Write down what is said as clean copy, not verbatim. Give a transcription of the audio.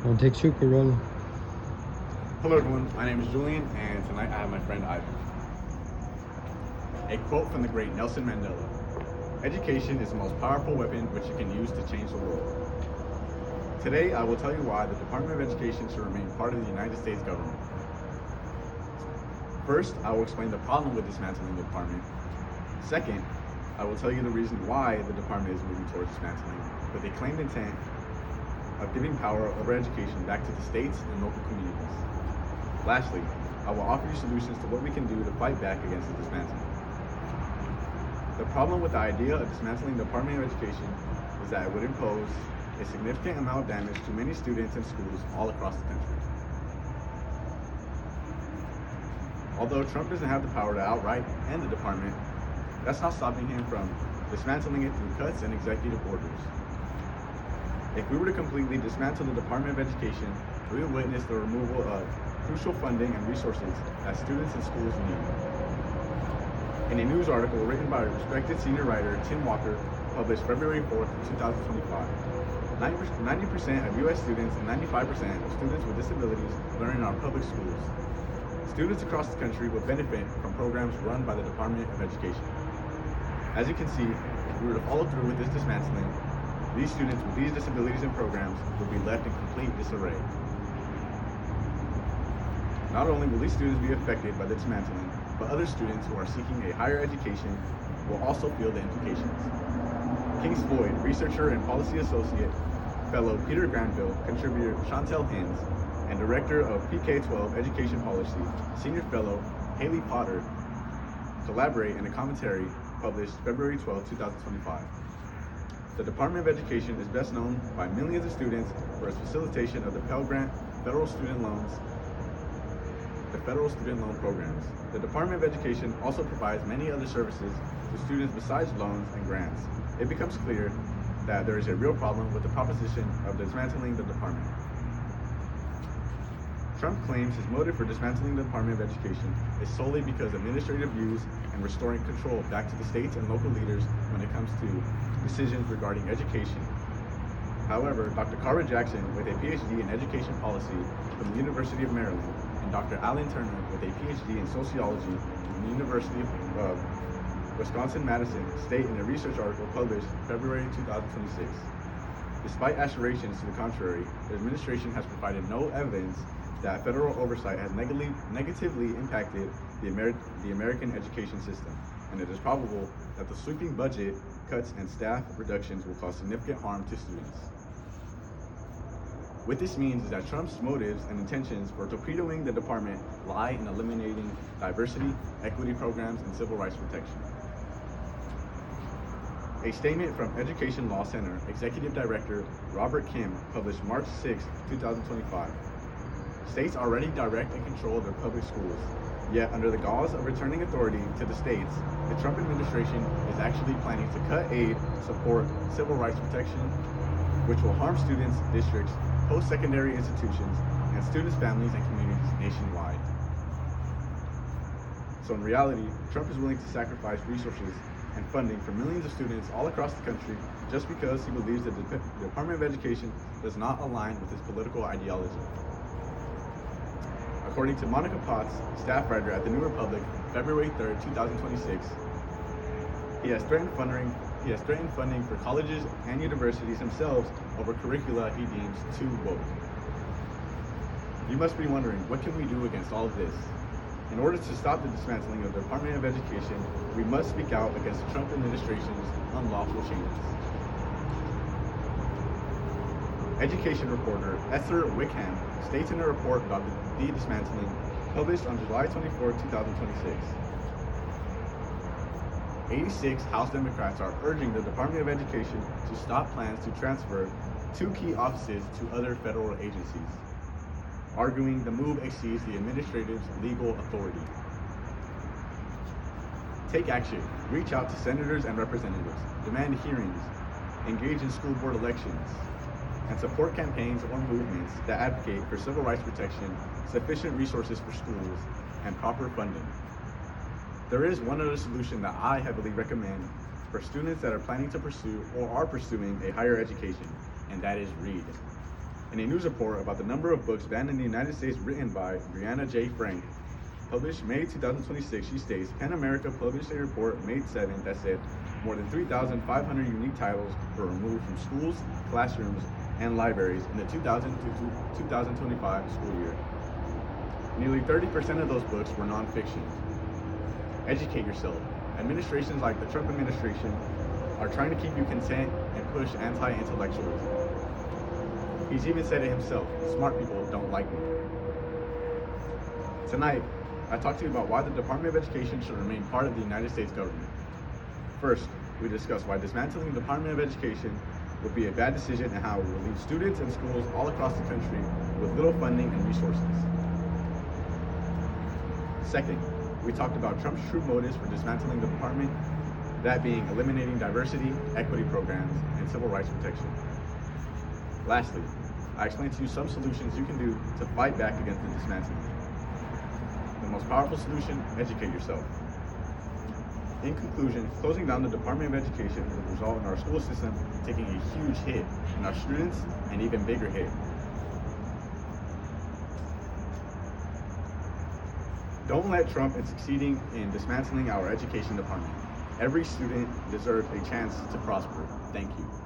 I'll take two Corolla. Hello everyone, my name is Julian, and tonight I have my friend Ivan. A quote from the great Nelson Mandela: "Education is the most powerful weapon which you can use to change the world." Today I will tell you why the Department of Education should remain part of the United States government. First, I will explain the problem with dismantling the department. Second, I will tell you the reason why the department is moving towards dismantling, with a claimed intent of giving power over education back to the states and local communities. Lastly, I will offer you solutions to what we can do to fight back against the dismantling. The problem with the idea of dismantling the Department of Education is that it would impose a significant amount of damage to many students and schools all across the country. Although Trump doesn't have the power to outright end the department, that's not stopping him from dismantling it through cuts and executive orders. If we were to completely dismantle the Department of Education, we would witness the removal of crucial funding and resources that students and schools need. In a news article written by respected senior writer Tim Walker, published February 4th, 2025, 90% of U.S. students and 95% of students with disabilities learn in our public schools. Students across the country will benefit from programs run by the Department of Education. As you can see, if we were to follow through with this dismantling, these students with these disabilities and programs will be left in complete disarray. Not only will these students be affected by the dismantling, but other students who are seeking a higher education will also feel the implications. King's Floyd researcher and policy associate fellow Peter Granville, contributor Chantel Hins, and director of PK-12 education policy, senior fellow Haley Potter, collaborate in a commentary published February 12, 2025. The Department of Education is best known by millions of students for its facilitation of the Pell Grant, federal student loan programs. The Department of Education also provides many other services to students besides loans and grants. It becomes clear that there is a real problem with the proposition of dismantling the department. Trump claims his motive for dismantling the Department of Education is solely because of administrative views and restoring control back to the states and local leaders when it comes to decisions regarding education. However, Dr. Carver Jackson, with a PhD in education policy from the University of Maryland, and Dr. Alan Turner, with a PhD in sociology from the University of Wisconsin-Madison, state in a research article published February 2026. Despite asseverations to the contrary, the administration has provided no evidence that federal oversight has negatively impacted the American education system, and it is probable that the sweeping budget cuts and staff reductions will cause significant harm to students. What this means is that Trump's motives and intentions for torpedoing the department lie in eliminating diversity, equity programs, and civil rights protection. A statement from Education Law Center Executive Director Robert Kim, published March 6, 2025. States already direct and control their public schools, yet under the gauze of returning authority to the states, the Trump administration is actually planning to cut aid to support civil rights protection, which will harm students, districts, post-secondary institutions, and students' families and communities nationwide. So in reality, Trump is willing to sacrifice resources and funding for millions of students all across the country just because he believes that the Department of Education does not align with his political ideology. According to Monica Potts, staff writer at The New Republic, February 3, 2026, he has threatened funding for colleges and universities themselves over curricula he deems too woke. You must be wondering, what can we do against all of this? In order to stop the dismantling of the Department of Education, we must speak out against the Trump administration's unlawful changes. Education reporter Esther Wickham states in a report about the dismantling published on July 24, 2026. 86 House Democrats are urging the Department of Education to stop plans to transfer 2 key offices to other federal agencies, arguing the move exceeds the administrative's legal authority. Take action. Reach out to senators and representatives, demand hearings, engage in school board elections, and support campaigns or movements that advocate for civil rights protection, sufficient resources for schools, and proper funding. There is one other solution that I heavily recommend for students that are planning to pursue or are pursuing a higher education, and that is read. In a news report about the number of books banned in the United States written by Brianna J. Frank, published May 2026, she states, PEN America published a report May 7th that said more than 3,500 unique titles were removed from schools, classrooms, and libraries in the 2000 to 2025 school year. Nearly 30% of those books were nonfiction. Educate yourself. Administrations like the Trump administration are trying to keep you content and push anti-intellectualism. He's even said it himself, smart people don't like me. Tonight, I talked to you about why the Department of Education should remain part of the United States government. First, we discussed why dismantling the Department of Education would be a bad decision and how it will leave students and schools all across the country with little funding and resources. Second, we talked about Trump's true motives for dismantling the department, that being eliminating diversity, equity programs, and civil rights protection. Lastly, I explained to you some solutions you can do to fight back against the dismantling. The most powerful solution, educate yourself. In conclusion, closing down the Department of Education would result in our school system taking a huge hit, and our students an even bigger hit. Don't let Trump in succeeding in dismantling our education department. Every student deserves a chance to prosper. Thank you.